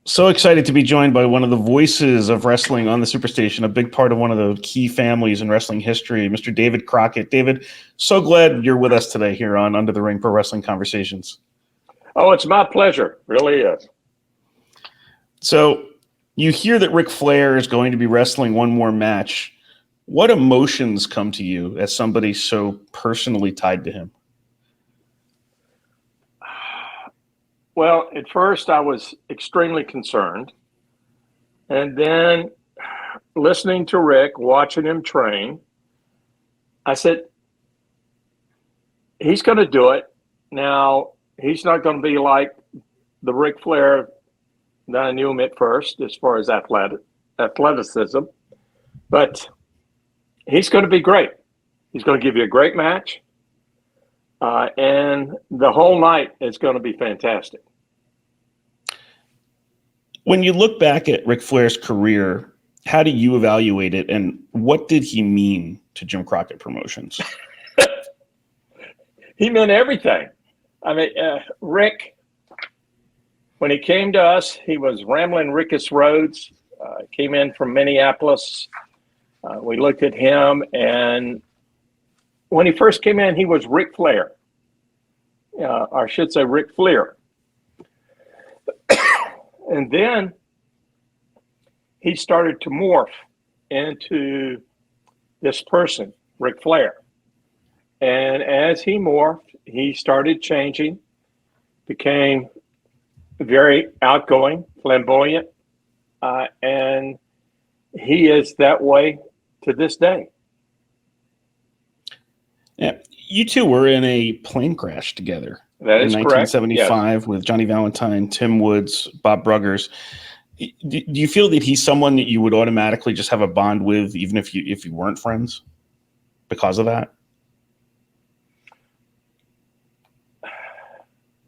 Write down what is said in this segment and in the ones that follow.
So excited to be joined by one of the voices of wrestling on the Superstation, a big part of one of the key families in wrestling history, Mr. David Crockett. David, so glad you're with us today here on Under the Ring Pro Wrestling Conversations. Oh, it's my pleasure. Really is. So you hear that Ric Flair is going to be wrestling one more match. What emotions come to you as somebody so personally tied to him? Well, at first I was extremely concerned. And then listening to Rick, watching him train, I said, he's going to do it. Now, he's not going to be like the Ric Flair that I knew him at first as far as athleticism, but he's going to be great. He's going to give you a great match. And the whole night is going to be fantastic. When you look back at Ric Flair's career, how do you evaluate it, and what did he mean to Jim Crockett Promotions? He meant everything. I mean, Rick, when he came to us, he was rambling Rickus Rhodes, came in from Minneapolis. We looked at him, and when he first came in, he was Ric Flair. Or I should say Ric Flair. And then he started to morph into this person, Ric Flair. And as he morphed, he started changing, became very outgoing, flamboyant, and he is that way to this day. Yeah, you two were in a plane crash together. That is correct. In 1975, yes. With Johnny Valentine, Tim Woods, Bob Bruggers. Do you feel that he's someone that you would automatically just have a bond with, even if you weren't friends, because of that?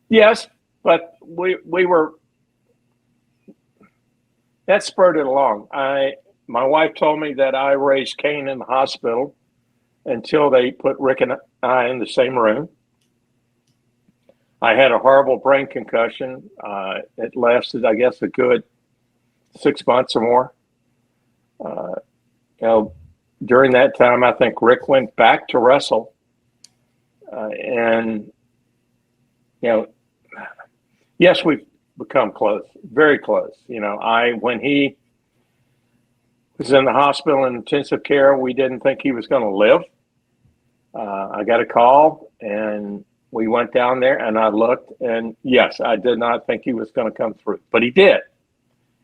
Yes, but we were. That spurred it along. My wife told me that I raised Cain in the hospital until they put Rick and I in the same room. I had a horrible brain concussion. It lasted, I guess, a good 6 months or more. During that time, I think Rick went back to wrestle. And yes, we've become close, very close. When he was in the hospital in intensive care, we didn't think he was going to live. I got a call, and we went down there, and I looked, and yes, I did not think he was going to come through, but he did.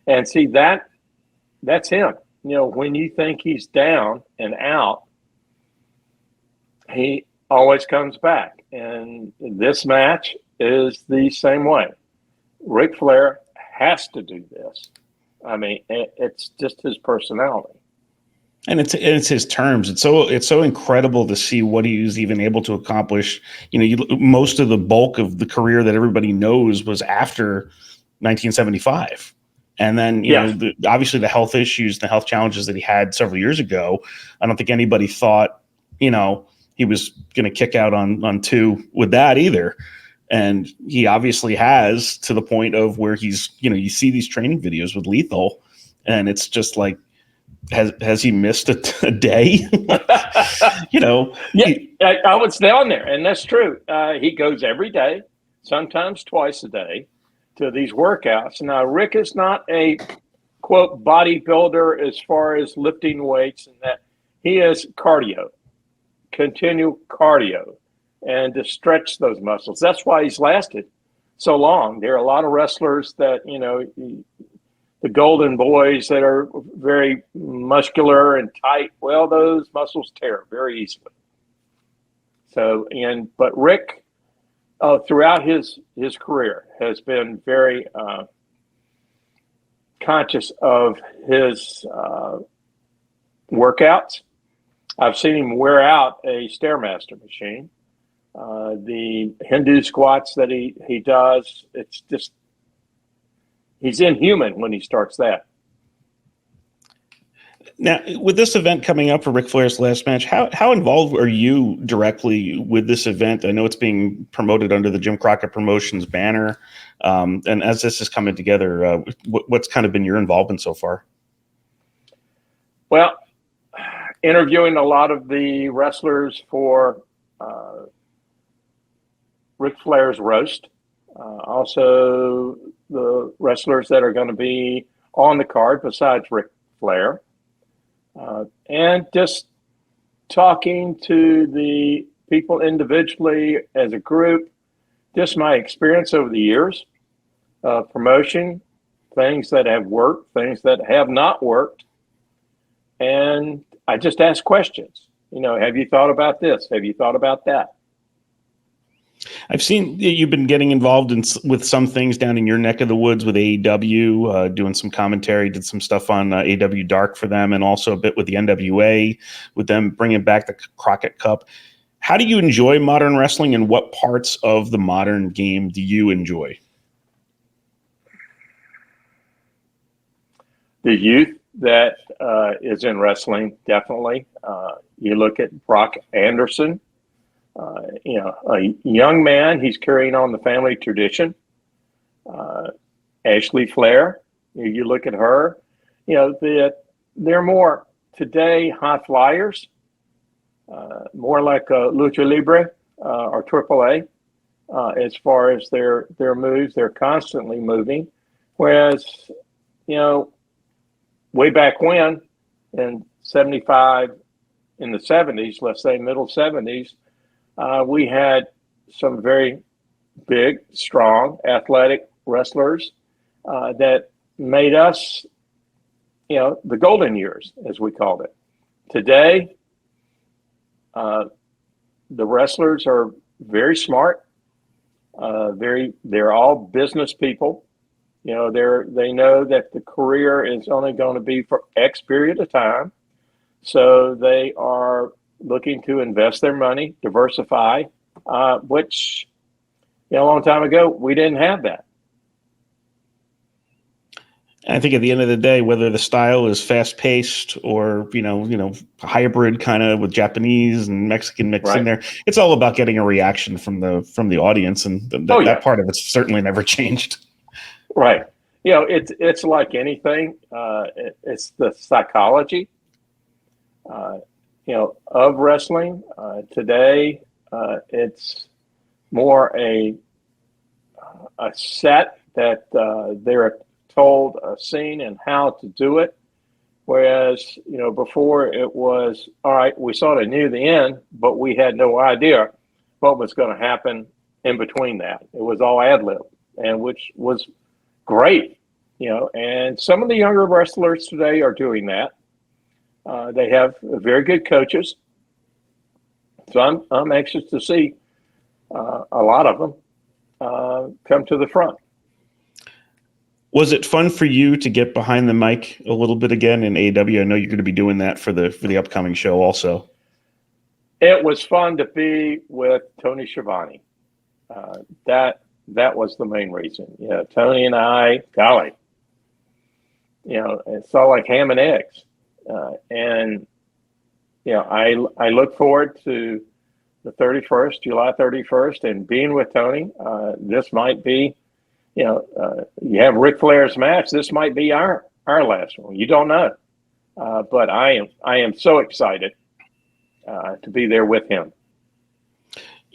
And see, that's him. When you think he's down and out, he always comes back. And this match is the same way. Ric Flair has to do this. I mean, it's just his personality. And it's his terms. It's so incredible to see what he was even able to accomplish. Most of the bulk of the career that everybody knows was after 1975. And then, obviously the health issues, the health challenges that he had several years ago. I don't think anybody thought, he was going to kick out on two with that either. And he obviously has, to the point of where he's, you see these training videos with Lethal, and it's just like, has he missed a day? Yeah, I was down there, and that's true. He goes every day, sometimes twice a day, to these workouts. Now, Rick is not a quote bodybuilder as far as lifting weights and that. He is cardio, continual cardio, and to stretch those muscles. That's why he's lasted so long. There are a lot of wrestlers that the golden boys that are very muscular and tight, well, those muscles tear very easily. So, but Rick, throughout his career, has been very conscious of his workouts. I've seen him wear out a Stairmaster machine. The Hindu squats that he does, it's just, he's inhuman when he starts that. Now, with this event coming up for Ric Flair's last match, how involved are you directly with this event? I know it's being promoted under the Jim Crockett Promotions banner, and as this is coming together, what's kind of been your involvement so far? Well, interviewing a lot of the wrestlers for Ric Flair's roast, also the wrestlers that are going to be on the card besides Ric Flair. And just talking to the people individually as a group, just my experience over the years, promotion, things that have worked, things that have not worked. And I just ask questions. Have you thought about this? Have you thought about that? I've seen you've been getting involved with some things down in your neck of the woods with AEW, doing some commentary, did some stuff on AEW Dark for them, and also a bit with the NWA, with them bringing back the Crockett Cup. How do you enjoy modern wrestling, and what parts of the modern game do you enjoy? The youth that is in wrestling, definitely. You look at Brock Anderson. A young man, he's carrying on the family tradition. Ashley Flair, you look at her, they're more today high flyers, more like Lucha Libre or AAA as far as their moves. They're constantly moving. Whereas, way back when in 75, in the 70s, let's say middle 70s, we had some very big, strong, athletic wrestlers that made us, the golden years, as we called it. Today, the wrestlers are very smart. They're all business people. They know that the career is only going to be for X period of time. So they are looking to invest their money, diversify, which a long time ago we didn't have that. I think at the end of the day, whether the style is fast paced or hybrid kind of with Japanese and Mexican mix in there, it's all about getting a reaction from the audience, and that part of it's certainly never changed. Right. It's like anything. It's the psychology. Of wrestling. Today, it's more a set that they're told a scene and how to do it. Whereas, before it was, all right, we sort of knew the end, but we had no idea what was going to happen in between that. It was all ad lib, and which was great, and some of the younger wrestlers today are doing that. They have very good coaches, so I'm anxious to see a lot of them come to the front. Was it fun for you to get behind the mic a little bit again in AEW? I know you're going to be doing that for the upcoming show also. It was fun to be with Tony Schiavone. That was the main reason. Tony and I, golly, it's all like ham and eggs. And I look forward to the 31st, July 31st, and being with Tony. This might be, you have Ric Flair's match. This might be our last one. You don't know, but I am so excited to be there with him.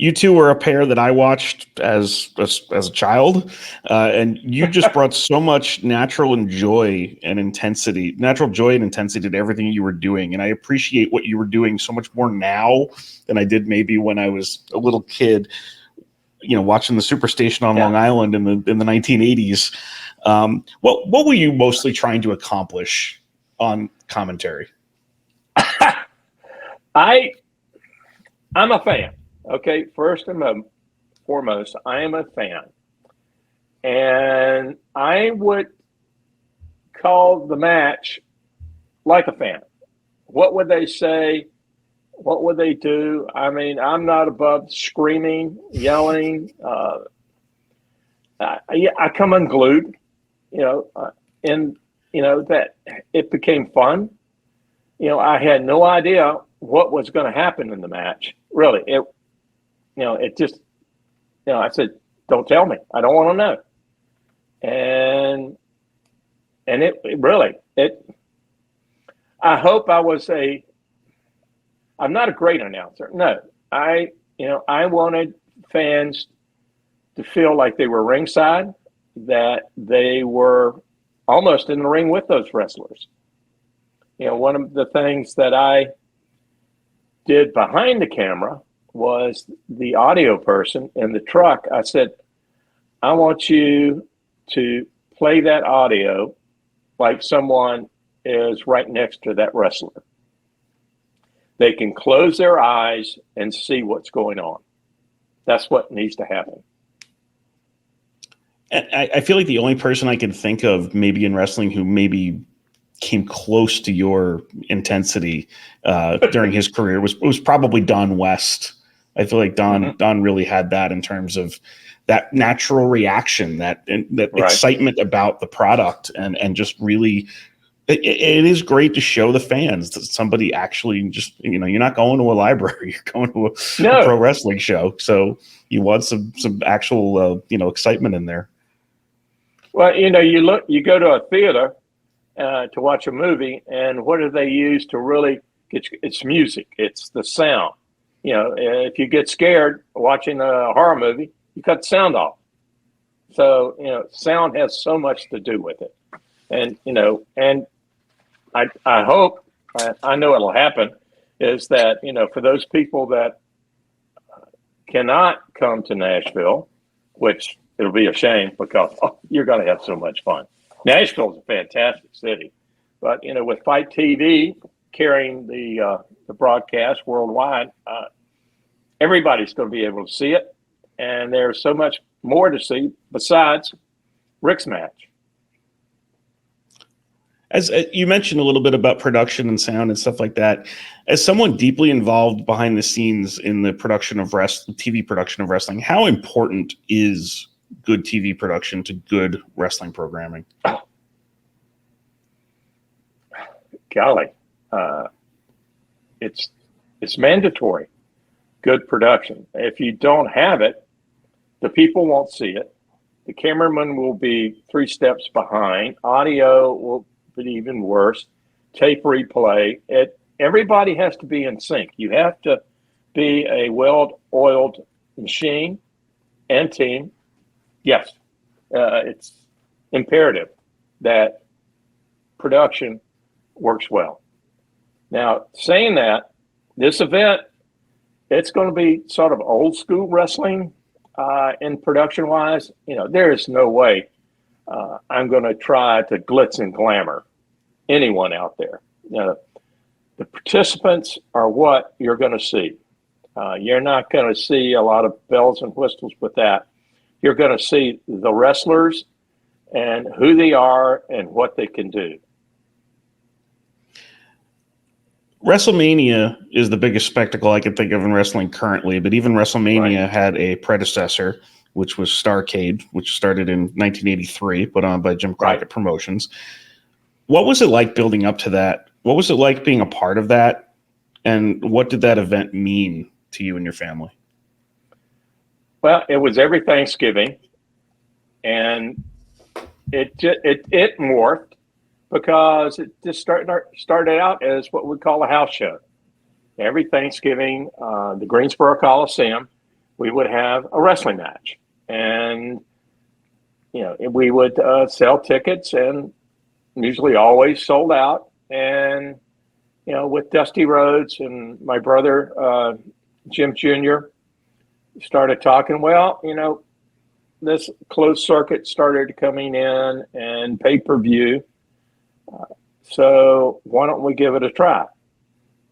You two were a pair that I watched as a child, and you just brought so much natural joy and intensity to everything you were doing. And I appreciate what you were doing so much more now than I did maybe when I was a little kid, watching the Superstation on Long Island in the 1980s. What were you mostly trying to accomplish on commentary? I'm a fan. Okay, first and foremost, I am a fan. And I would call the match like a fan. What would they say? What would they do? I mean, I'm not above screaming, yelling. I come unglued, and, that it became fun. I had no idea what was going to happen in the match. Really, it just, I said, "Don't tell me. I don't want to know." And it really, I hope I'm not a great announcer. No, I wanted fans to feel like they were ringside, that they were almost in the ring with those wrestlers. One of the things that I did behind the camera was the audio person in the truck. I said, I want you to play that audio like someone is right next to that wrestler. They can close their eyes and see what's going on. That's what needs to happen. I feel like the only person I can think of maybe in wrestling who maybe came close to your intensity during his career was probably Don West. I feel like Don really had that in terms of that natural reaction, that right. Excitement about the product, and just really, it is great to show the fans that somebody actually just, you're not going to a library, you're going to a pro wrestling show. So you want some actual, excitement in there. Well, you go to a theater to watch a movie, and what do they use to really it's music, it's the sound. If you get scared watching a horror movie, you cut the sound off. So, sound has so much to do with it. And, and I hope, I know it'll happen, is that, for those people that cannot come to Nashville, which it'll be a shame because you're going to have so much fun. Nashville is a fantastic city, but, with Fight TV carrying the broadcast worldwide, everybody's going to be able to see it. And there's so much more to see besides Ric's match. As you mentioned a little bit about production and sound and stuff like that, as someone deeply involved behind the scenes in the production of TV production of wrestling, how important is good TV production to good wrestling programming? Golly, it's mandatory. Good production. If you don't have it, the people won't see it. The cameraman will be 3 steps behind. Audio will be even worse. Tape replay. Everybody has to be in sync. You have to be a well-oiled machine and team. Yes, it's imperative that production works well. Now, saying that, this event, it's going to be sort of old school wrestling in production wise. There is no way I'm going to try to glitz and glamour anyone out there. The participants are what you're going to see. You're not going to see a lot of bells and whistles with that. You're going to see the wrestlers and who they are and what they can do. WrestleMania is the biggest spectacle I can think of in wrestling currently, but even WrestleMania had a predecessor, which was Starrcade, which started in 1983, put on by Jim Crockett Promotions. What was it like building up to that? What was it like being a part of that? And what did that event mean to you and your family? Well, it was every Thanksgiving, and it morphed because it just started out as what we call a house show. Every Thanksgiving, the Greensboro Coliseum, we would have a wrestling match, and we would sell tickets, and usually always sold out. And with Dusty Rhodes and my brother Jim Jr. started talking, well, this closed circuit started coming in and pay-per-view. So why don't we give it a try?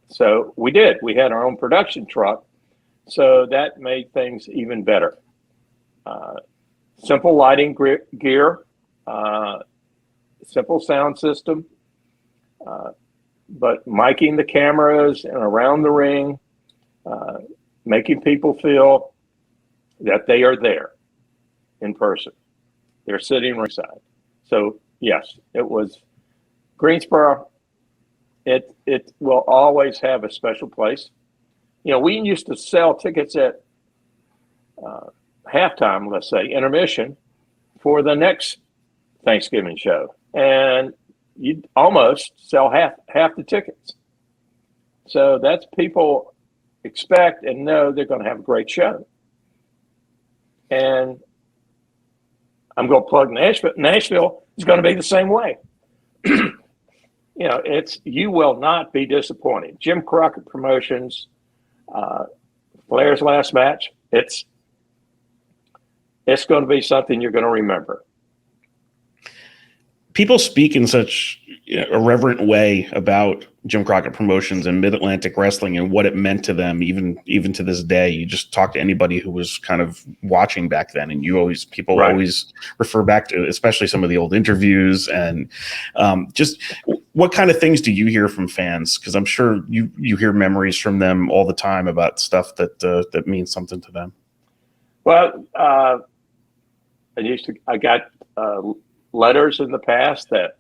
So we did. We had our own production truck. So that made things even better. Simple lighting gear, simple sound system, but miking the cameras and around the ring, making people feel that they are there in person. They're sitting ringside. So yes, it was Greensboro. it will always have a special place. You know, we used to sell tickets at halftime, let's say intermission, for the next Thanksgiving show, and you'd almost sell half the tickets. So that's people expect and know they're going to have a great show. And I'm going to plug Nashville. Nashville is going to be the same way. You know, you will not be disappointed. Jim Crockett Promotions, Flair's last match. It's going to be something you're going to remember. People speak in such a reverent way about Jim Crockett Promotions and Mid-Atlantic Wrestling and what it meant to them, even to this day. You just talk to anybody who was kind of watching back then, and people always refer back to, especially some of the old interviews, and just what kind of things do you hear from fans? Because I'm sure you hear memories from them all the time about stuff that means something to them. Well, I got letters in the past that,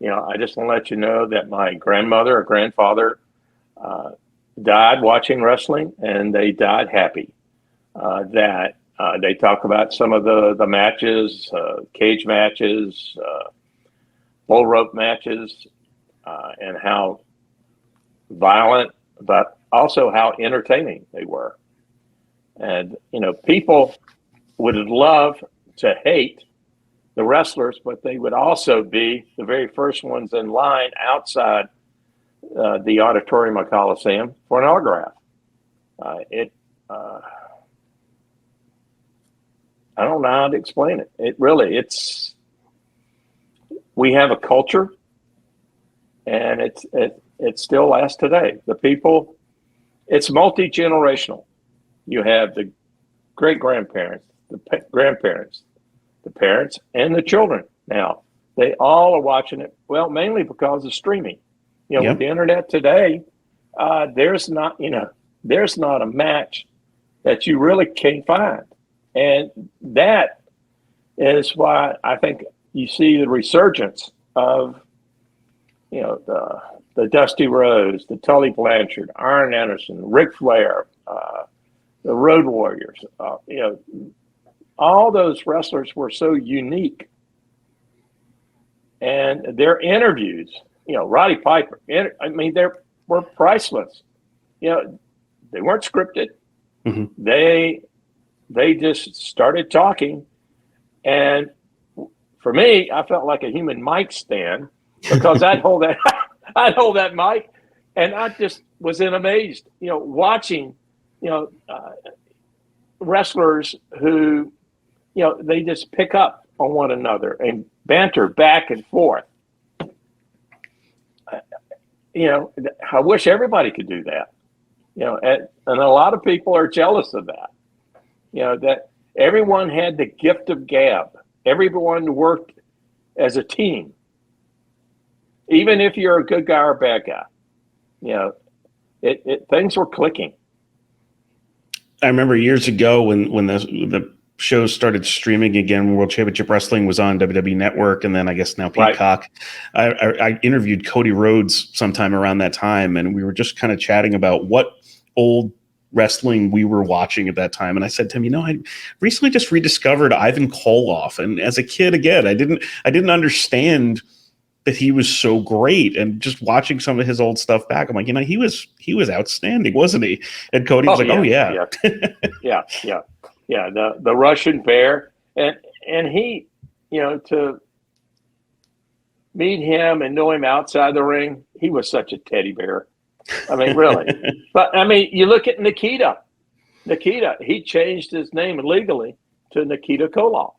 you know, I just want to let you know that my grandmother or grandfather died watching wrestling, and they died happy. That they talk about some of the matches, cage matches, bull rope matches, and how violent, but also how entertaining they were. And, you know, people would love to hate the wrestlers, but they would also be the very first ones in line outside the auditorium of Coliseum for an autograph. I don't know how to explain it. We have a culture, and it still lasts today. The people, it's multi-generational. You have the great-grandparents, the grandparents, the parents, and the children. Now, they all are watching it, well, mainly because of streaming. You know, with the internet today, there's not a match that you really can't find. And that is why I think you see the resurgence of, you know, the Dusty Rhodes, the Tully Blanchard, Arn Anderson, Ric Flair, the Road Warriors, you know, all those wrestlers were so unique, and their interviews, you know, Roddy Piper, I mean, they were priceless. You know, they weren't scripted. Mm-hmm. They just started talking, and for me, I felt like a human mic stand, because I'd hold that mic, and I just was amazed, you know, watching, you know, wrestlers who, you know, they just pick up on one another and banter back and forth. You know, I wish everybody could do that. You know, and a lot of people are jealous of that. You know, that everyone had the gift of gab. Everyone worked as a team. Even if you're a good guy or a bad guy, you know, things were clicking. I remember years ago when the shows started streaming again, World Championship Wrestling was on WWE Network, and then I guess now Peacock. Right. I interviewed Cody Rhodes sometime around that time, and we were just kind of chatting about what old wrestling we were watching at that time. And I said to him, you know, I recently just rediscovered Ivan Koloff, and as a kid, again, I didn't understand that he was so great, and just watching some of his old stuff back, I'm like, you know, he was outstanding, wasn't he? And Cody was like, yeah. Yeah, the Russian Bear, and he, you know, to meet him and know him outside the ring, he was such a teddy bear. I mean, really. But I mean, you look at Nikita, he changed his name legally to Nikita Koloff.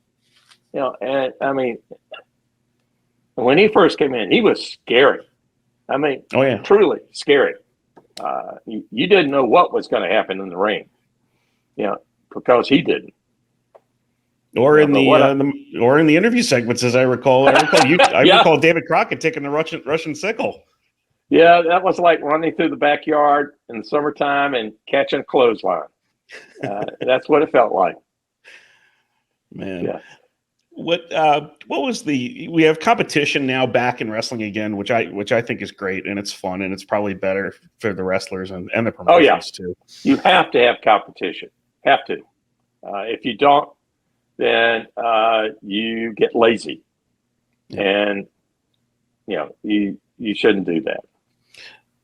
You know, and I mean, when he first came in, he was scary. I mean, truly scary. You didn't know what was going to happen in the ring, you know, because he didn't. Or in the interview segments, as I recall, I recall David Crockett taking the Russian sickle. Yeah, that was like running through the backyard in the summertime and catching a clothesline. That's what it felt like. Man. Yeah. what was we have competition now back in wrestling again, which I think is great, and it's fun, and it's probably better for the wrestlers and the promotions too. You have to have competition. Have to. If you don't, then you get lazy, and you shouldn't do that.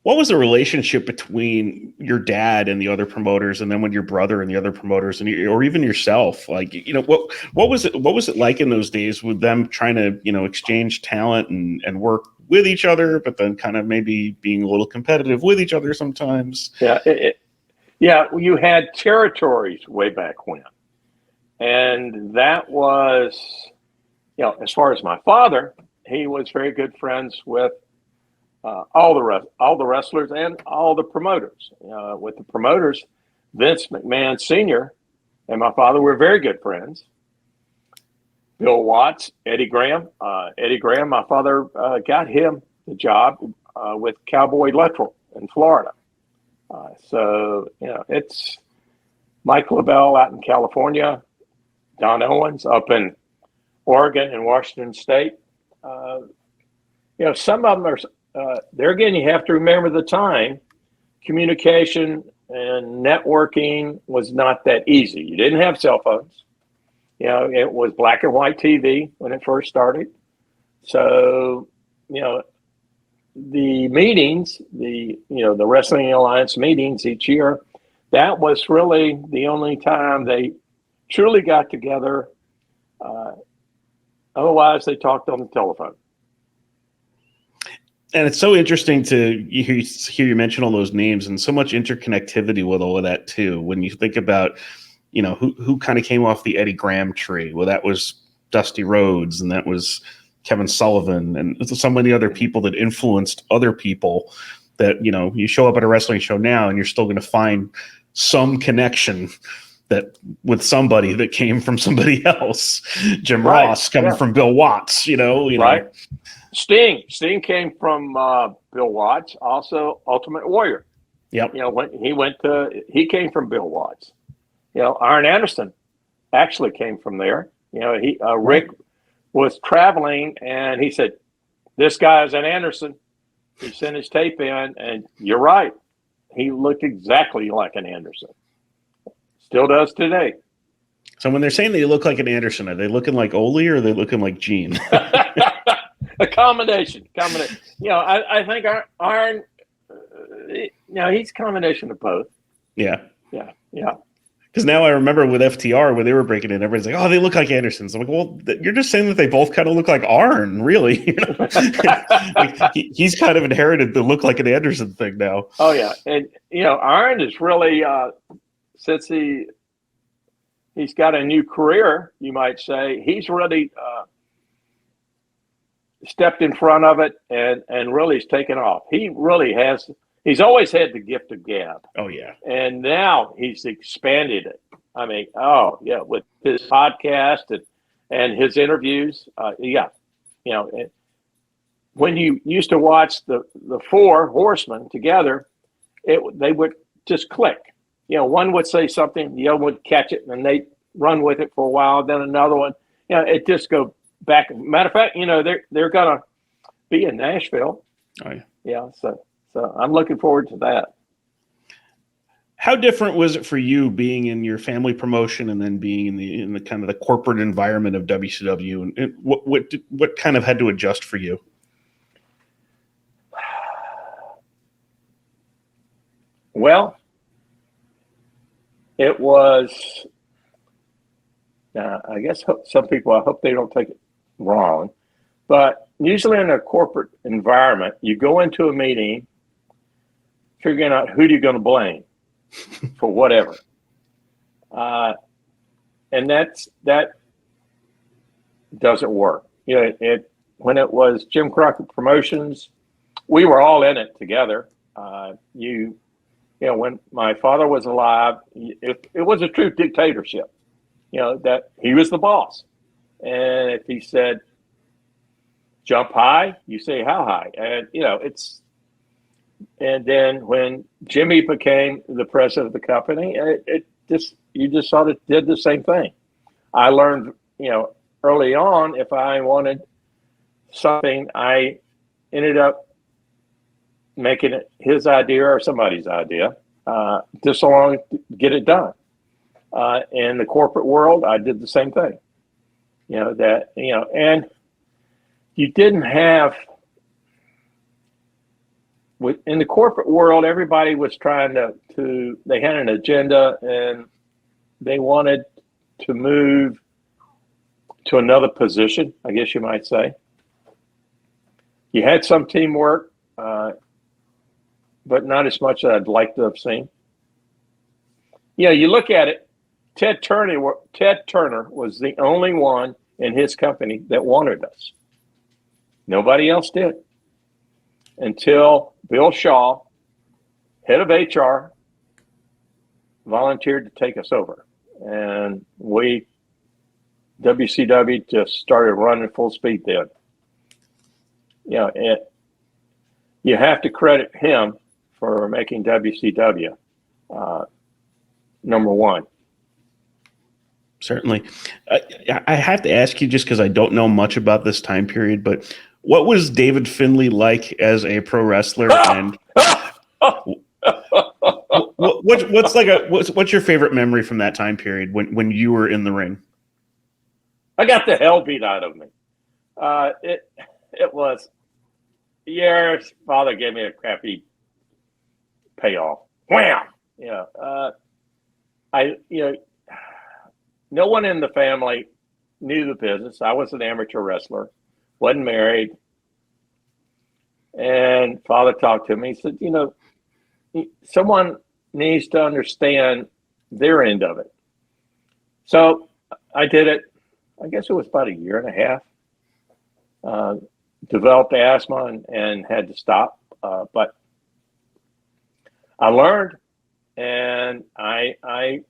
What was the relationship between your dad and the other promoters, and then when your brother and the other promoters, or even yourself? Like, what was it like in those days with them trying to, exchange talent and work with each other, but then kind of maybe being a little competitive with each other sometimes? Yeah, you had territories way back when, and that was, as far as my father, he was very good friends with all the wrestlers and all the promoters. With the promoters, Vince McMahon Sr. and my father were very good friends. Bill Watts, Eddie Graham. Eddie Graham, my father got him the job with Cowboy Electrical in Florida. So it's Mike LaBelle out in California, Don Owens up in Oregon and Washington State. Some of them are. There again, you have to remember the time. Communication and networking was not that easy. You didn't have cell phones. It was black and white TV when it first started. So, the meetings, the Wrestling Alliance meetings each year, that was really the only time they truly got together. Otherwise, they talked on the telephone. And it's so interesting to hear you mention all those names, and so much interconnectivity with all of that too. When you think about, who kind of came off the Eddie Graham tree. Well, that was Dusty Rhodes, and that was Kevin Sullivan, and so many other people that influenced other people that, you show up at a wrestling show now and you're still going to find some connection that with somebody that came from somebody else. Jim Ross coming from Bill Watts, Right. Sting came from Bill Watts, also Ultimate Warrior. Yep. When he came from Bill Watts. Arn Anderson actually came from there. Rick was traveling and he said, "This guy is an Anderson." He sent his tape in, and you're right. He looked exactly like an Anderson. Still does today. So when they're saying they look like an Anderson, are they looking like Ole or are they looking like Gene? A combination. I think Arn, he's a combination of both. Yeah. Yeah. Because now I remember with FTR when they were breaking in, everybody's like, "Oh, they look like Andersons." I'm like, "Well, you're just saying that they both kind of look like Arn, really." He's kind of inherited the look like an Anderson thing now. Oh yeah, and Arn is really since he's got a new career, you might say, he's really stepped in front of it and really has taken off. He really has. He's always had the gift of gab. Oh, yeah. And now he's expanded it. I mean, with his podcast and his interviews. When you used to watch the four horsemen together, they would just click. One would say something, the other would catch it, and they run with it for a while. Then another one. It just go back. Matter of fact, they're going to be in Nashville. Oh, yeah. Yeah, so I'm looking forward to that. How different was it for you being in your family promotion and then being in the kind of the corporate environment of WCW? And what kind of had to adjust for you? Well, it was. I guess some people. I hope they don't take it wrong, but usually in a corporate environment, you go into a meeting figuring out who you're going to blame for whatever. And that doesn't work. When it was Jim Crockett Promotions, we were all in it together. When my father was alive, it was a true dictatorship, that he was the boss. And if he said, jump high, you say how high. And, and then when Jimmy became the president of the company, you just sort of did the same thing. I learned, early on, if I wanted something, I ended up making it his idea or somebody's idea, just so long to get it done. In the corporate world, I did the same thing. And you didn't have, in the corporate world, everybody was trying to they had an agenda and they wanted to move to another position, I guess you might say. You had some teamwork, but not as much as I'd like to have seen. You look at it, Ted Turner was the only one in his company that wanted us. Nobody else did. Until Bill Shaw, head of HR, volunteered to take us over. And WCW just started running full speed then. You have to credit him for making WCW number one. Certainly. I have to ask you, just because I don't know much about this time period, but what was David Finlay like as a pro wrestler? And what's your favorite memory from that time period when you were in the ring? I got the hell beat out of me. It was, Youre's father gave me a crappy payoff. Wham! No one in the family knew the business. I was an amateur wrestler, wasn't married. And father talked to me. He said, someone needs to understand their end of it. So I did it. I guess it was about a year and a half. Developed asthma and had to stop. But I learned, and I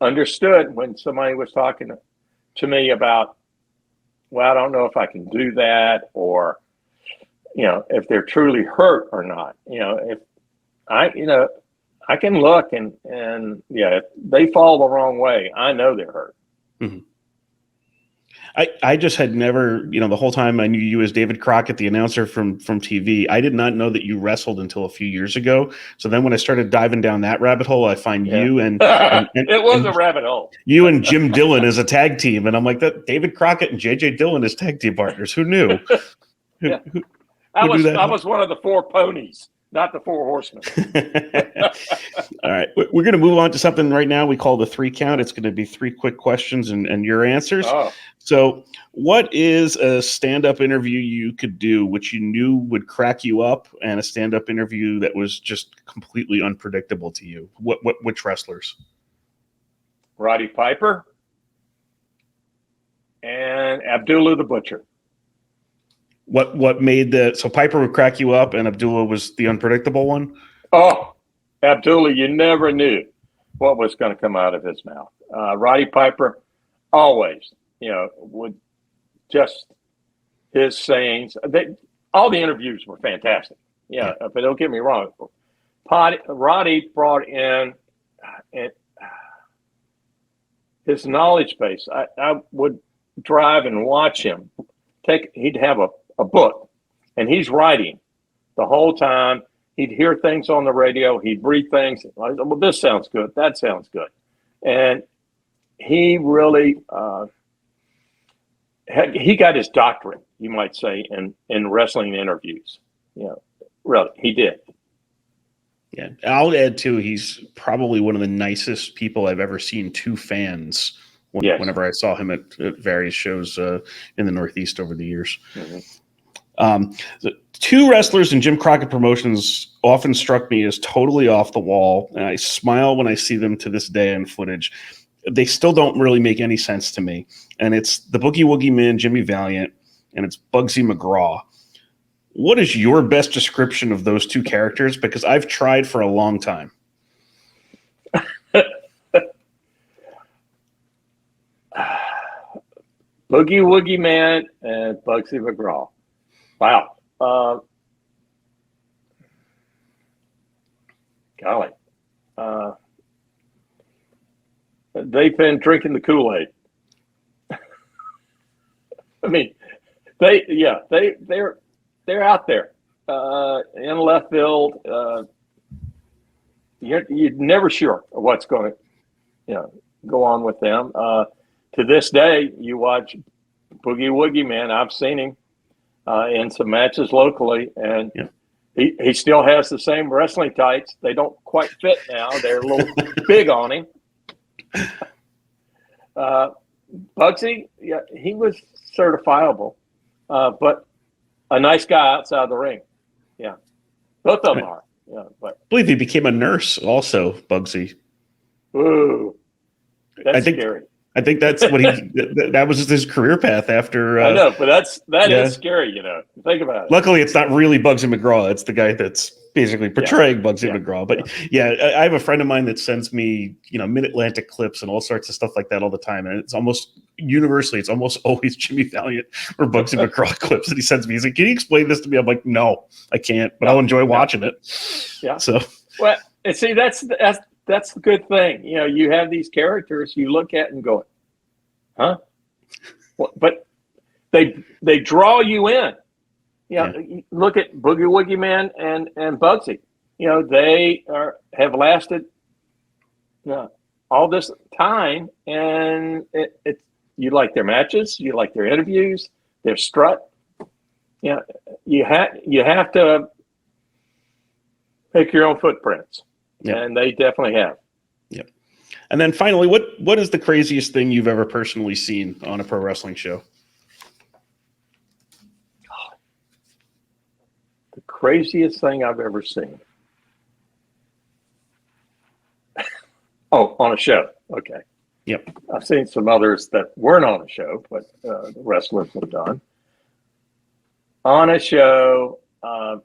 understood when somebody was talking to me about, well, I don't know if I can do that, or, if they're truly hurt or not. If I can look and if they fall the wrong way, I know they're hurt. Mm-hmm. I just had never, the whole time I knew you as David Crockett, the announcer from TV. I did not know that you wrestled until a few years ago. So then when I started diving down that rabbit hole, I find you and it was a rabbit hole. You and Jim Dillon as a tag team. And I'm like, that David Crockett and JJ Dillon as tag team partners. Who knew? I was one of the four ponies, not the four horsemen. All right. We're going to move on to something right now we call the 3 count. It's going to be 3 quick questions and your answers. Oh. So what is a stand-up interview you could do which you knew would crack you up, and a stand-up interview that was just completely unpredictable to you? Which wrestlers? Roddy Piper and Abdullah the Butcher. What made so Piper would crack you up and Abdullah was the unpredictable one? Oh, Abdullah, you never knew what was going to come out of his mouth. Roddy Piper always, would just his sayings. All the interviews were fantastic. But don't get me wrong. Roddy brought in his knowledge base. I would drive and watch him. He'd have a book, and he's writing the whole time. He'd hear things on the radio. He'd read things. Well, this sounds good. That sounds good. And he really, he got his doctorate, you might say, in wrestling interviews. Really, he did. Yeah. I'll add too, he's probably one of the nicest people I've ever seen to fans whenever I saw him at various shows in the Northeast over the years. Mm-hmm. The 2 wrestlers in Jim Crockett Promotions often struck me as totally off the wall, and I smile when I see them to this day in footage. They still don't really make any sense to me, and it's the Boogie Woogie Man, Jimmy Valiant, and it's Bugsy McGraw. What is your best description of those 2 characters? Because I've tried for a long time. Boogie Woogie Man and Bugsy McGraw. Wow. Golly. They've been drinking the Kool-Aid. I mean, they're out there in left field. You're never sure of what's going to, go on with them. To this day, you watch Boogie Woogie Man. I've seen him in some matches locally, and he still has the same wrestling tights. They don't quite fit now. They're a little big on him. Bugsy, he was certifiable, but a nice guy outside the ring. Yeah, both of them are. Yeah, but I believe he became a nurse also, Bugsy. Ooh, that's scary. I think that's what that was his career path after. I know, but that is scary, Think about it. Luckily, it's not really Bugsy McGraw. It's the guy that's basically portraying Bugsy McGraw. But I have a friend of mine that sends me, Mid-Atlantic clips and all sorts of stuff like that all the time. And it's almost universally, it's almost always Jimmy Valiant or Bugsy McGraw clips that he sends me. He's like, "Can you explain this to me?" I'm like, "No, I can't, but I'll enjoy watching it." Yeah. So, well, and see, that's the good thing. You have these characters you look at and go, huh? Well, but they draw you in. You look at Boogie Woogie Man and Bugsy. They have lasted all this time, and it you like their matches, you like their interviews, their strut. You have to make your own footprints, and they definitely have. Yep. And then finally, what is the craziest thing you've ever personally seen on a pro wrestling show? The craziest thing I've ever seen. Oh, on a show. Okay. Yep. I've seen some others that weren't on a show, but the wrestlers have done. On a show, I'm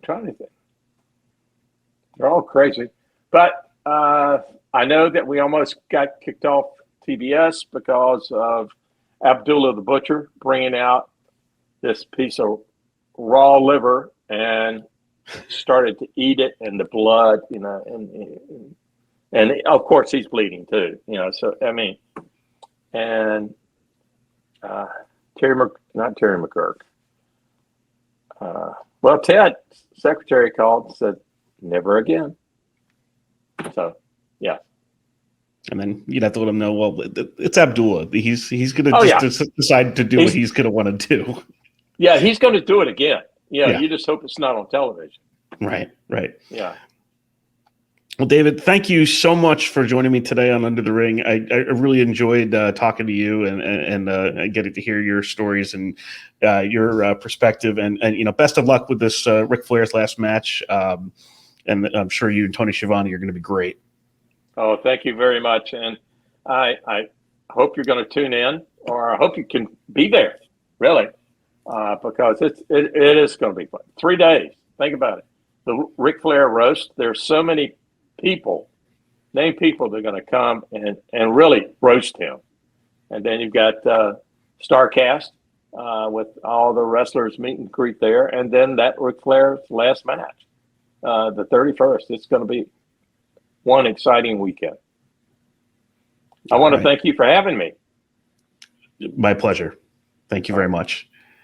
trying to think. They're all crazy. But I know that we almost got kicked off TBS because of Abdullah the Butcher bringing out this piece of raw liver and started to eat it, and the blood, and of course he's bleeding too, so I mean, and not Terry McGurk. Well, Ted, secretary, called and said, "Never again." So, yeah. And then you'd have to let him know, well, it's Abdullah. He's going to decide to do what he's going to want to do. Yeah, he's going to do it again. Yeah, you just hope it's not on television. Right. Yeah. Well, David, thank you so much for joining me today on Under the Ring. I really enjoyed talking to you and getting to hear your stories and your perspective. And best of luck with this Ric Flair's last match. And I'm sure you and Tony Schiavone are going to be great. Oh, thank you very much. And I hope you're going to tune in, or I hope you can be there, really, because it is going to be fun. 3 days. Think about it. The Ric Flair roast, there's so many named people that are going to come and really roast him. And then you've got Starrcade with all the wrestlers meet and greet there. And then that Ric Flair's last match, the 31st. It's going to be one exciting weekend. I want to thank you for having me. My pleasure. Thank you very much.